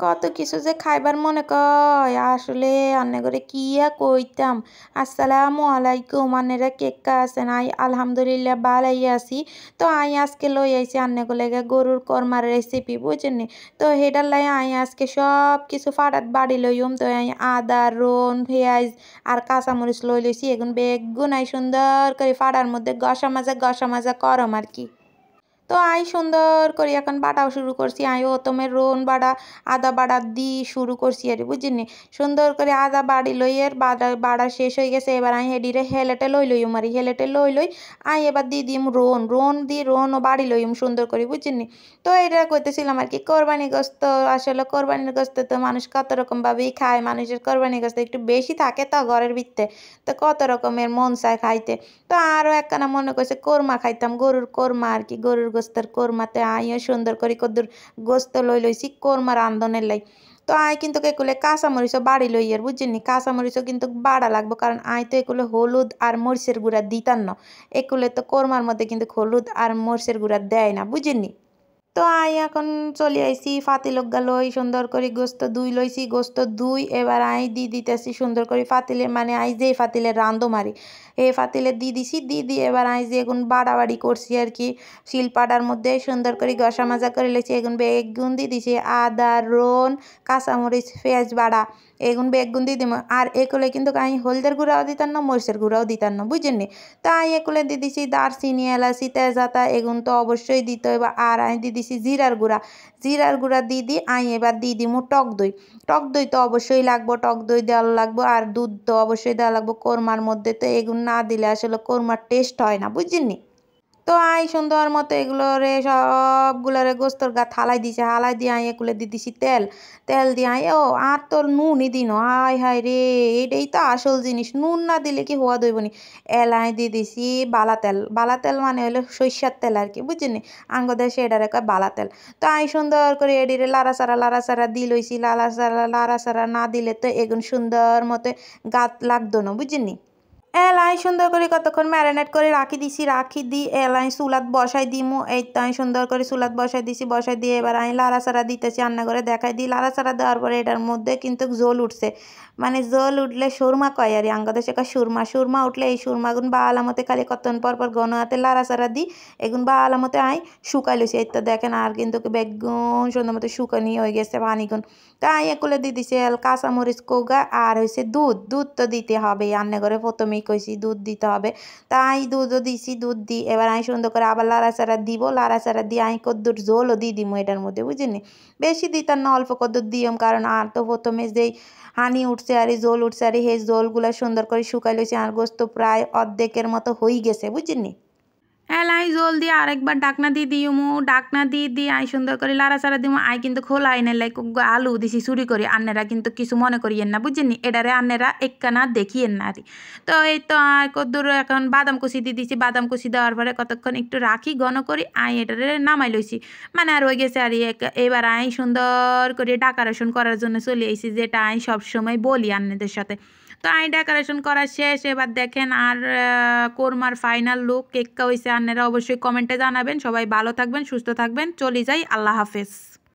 কত কিছু যে খাইবার মনে কয় আসলে আন্নে করে কি কইতাম। আসসালামু আলাইকুম, আন্নেরা কেক্কা আছেন? আই আলহামদুলিল্লাহ ভালাই আছি। তো আই আজকে লই আইছি আন্নে লেগে গরুর কর্মার রেসিপি বুঝেননি। তো হেডার লাই আই আজকে সব কিছু ফাটাত বাড়ি লইম। তো আই আদা রোন পেঁয়াজ আর কাঁচামরিচ লইছি, এগুন বেগুন আই সুন্দর করে ফাড়ার মধ্যে গসা মাজা করম আর কি। তো আই সুন্দর করে এখন বাটাও শুরু করছি। আই প্রথমে রোন বাটা আদা বাটা দিয়ে শুরু করছি আর বুঝিনি। সুন্দর করে আদা বাড়ি লই এর বাড়া শেষ হয়ে গেছে। এবার আই হেডিরে হেলেটে লই মারি হেলেটে লই আই এবার দিয়ে দিম রোন ও বাড়ি লইম সুন্দর করে বুঝিনি। তো এটা কইতেছিলাম আর কি, কোরবানি গোস্ত আসলে কোরবানির গোস্ত তো মানুষ কত রকম ভাবেই খায়। মানুষের কোরবানি গোস্ত একটু বেশি থাকে তো ঘরের ভিতরে, তো কত রকমের মন চায় খাইতে। তো আরও একখানা মনে করছে কোরমা খাইতাম, গরুর কোরমা আর কি, গরুর গোস্তের কোরমাতে আইও সুন্দর করে কদ্দুর গোস্ত লইছি কোরমা রান্ধনের লাই। তো আই কিন্তু এগুলো কাঁচামরিচও বাড়ি লই আর বুঝিনি, কাঁচামরিচও কিন্তু বাড়া লাগবো, কারণ আই তো এগুলো হলুদ আর মরিচের গুঁড়া দিতাম না। এগুলো তো কোরমার মধ্যে কিন্তু হলুদ আর মরিচের গুঁড়া দেয় না বুঝিনি। তো আই এখন চলে আইছি ফাতিলগা লই সুন্দর করে গোস্ত দুই লইছি, গোস্ত দুই এবার আই দিতেছি সুন্দর করে ফাতিলে, মানে আই যে ফাতিলে রান্ধো মারি এই ফাতিলে দিছি দিয়ে এবার আই যে এগুন বাড়াবাড়ি করছি আর কি। শিলপাটার মধ্যে সুন্দর করে গসা মাজা করে লেছি, এগুন বেগুন দিছি আদা রোন কাঁচামরিচ পেঁয়াজ বাড়া, এগুন বেগুন দিয়ে দিব। আর এগুলো কিন্তু আই হলদের গুঁড়াও দিতাম না, মরিচের গুঁড়াও দিতাম না বুঝেননি। তো আই এগুলো দিছি দারচিনি এলাচি তেজপাতা, এগুন তো অবশ্যই দিতে হবে। আর আই দিছি জিরার গুঁড়া দি আই এবার দিমু টক দই তো অবশ্যই লাগবো, টক দই দেওয়া লাগবো। আর দুধ তো অবশ্যই দেওয়া লাগবো কোরমার মধ্যে, তো এগুলো না দিলে আসলে কোরমার টেস্ট হয় না বুঝিনি। তো আই সুন্দর মতো এগুলোরে সবগুলোরে গোস্তর গা থালাই দিছে, হালাই দিয়ে আই এগুলো দিছি তেল দিয়ে আই ও আর তোর নুনই দিন। হাই হাই রে, এইটাই তো আসল জিনিস, নুন না দিলে কি হওয়া দইবনি। এলাই দিছি বালা তেল মানে হলো সরিষার তেল আর কি বুঝিনি, আঙ্গ দেশে এটারে কয় বালা তেল। তো আই সুন্দর করে এডিরে লাড়াচাড়া দি লইছি, লাড়াচাড়া না দিলে তো এগুন সুন্দর মতো গাত লাগতো না বুঝিনি। এলাই সুন্দর করে কতক্ষণ ম্যারিনেট করে রাখি দি এলাই চুলাত বসাই দিমু। এই তো আমি সুন্দর করে চুলাত বসাই দিয়ে এবার আমি লাড়াচাড়া দিতেছি, রান্না করে দেখাই দিই। লাড়াচাড়া দেওয়ার পরে এটার মধ্যে কিন্তু জল উঠছে, মানে জল উঠলে সুরমা কয় আর আঙ্গদেশে কয় সুরমা উঠলে এই সুরমাগুন বা আলামতে খালি কতক্ষণ পর ঘন হাতে লাড়াচাড়া দিই এগুন বা আলামতে আই শুকাই লইছি। এই তো দেখেন আর কিন্তু বেগুন সুন্দর মতো শুকানি হয়ে গেছে পানিগুন। তো আই এগুলো দিয়ে দিছি কাঁচামরিচ কোগা আর হয়েছে দুধ তো দিতে হবে, রান্না করে প্রথমেই কইছি দুধ দিতে হবে। তাই দুধও দিছি, দুধ দিই এবার আমি সুন্দর করে আবার লাড়াচাড়া দিয়ে আমি কদ্দুর ঝোলও দিয়ে দিব এটার মধ্যে বুঝিনি। বেশি দিতাম না, অল্প কদ্দুর দিয়ম, কারণ আর তো প্রথমে যেই হানি উঠছে আর এই জোল উঠছে আর সেই জোলগুলো সুন্দর করে শুকাই লইছি। আর গোস্ত প্রায় অর্ধেকের মতো হয়ে গেছে বুঝিনি। এলাই জল দিয়ে আরেকবার ডাকনা দিয়ে দিমু, ডাকনা দিয়ে আই সুন্দর করে লাড়াচাড়া দিমু। আই কিন্তু খোলা আইনে লাই আলু দিছি চুরি করে, আন্নেরা কিন্তু কিছু মনে করিয়েন না বুঝছেন, এটারে আন্নেরা একখানা দেখিয়েন না আরে। তো এই তো আর কদ্দুর এখন বাদাম কুচি দিয়ে দিছি, বাদাম কুচি দেওয়ার পরে কতক্ষণ একটু রাখি ঘন করি আই এটারে নামাই লইছি, মানে আর হয়ে গেছে। আর এবার আই সুন্দর করে ডেকোরেশন করার জন্য চলে আইছি, যেটা আই সবসময় বলি আন্নেদের সাথে। তো আই ডেকোরেশন করা শেষ, এবার দেখেন আর কোরমার ফাইনাল লুক কেকটা হয়েছে। আপনারা অবশ্যই কমেন্টে জানাবেন। সবাই ভালো থাকবেন, সুস্থ থাকবেন, চলে যাই, আল্লাহ হাফেজ।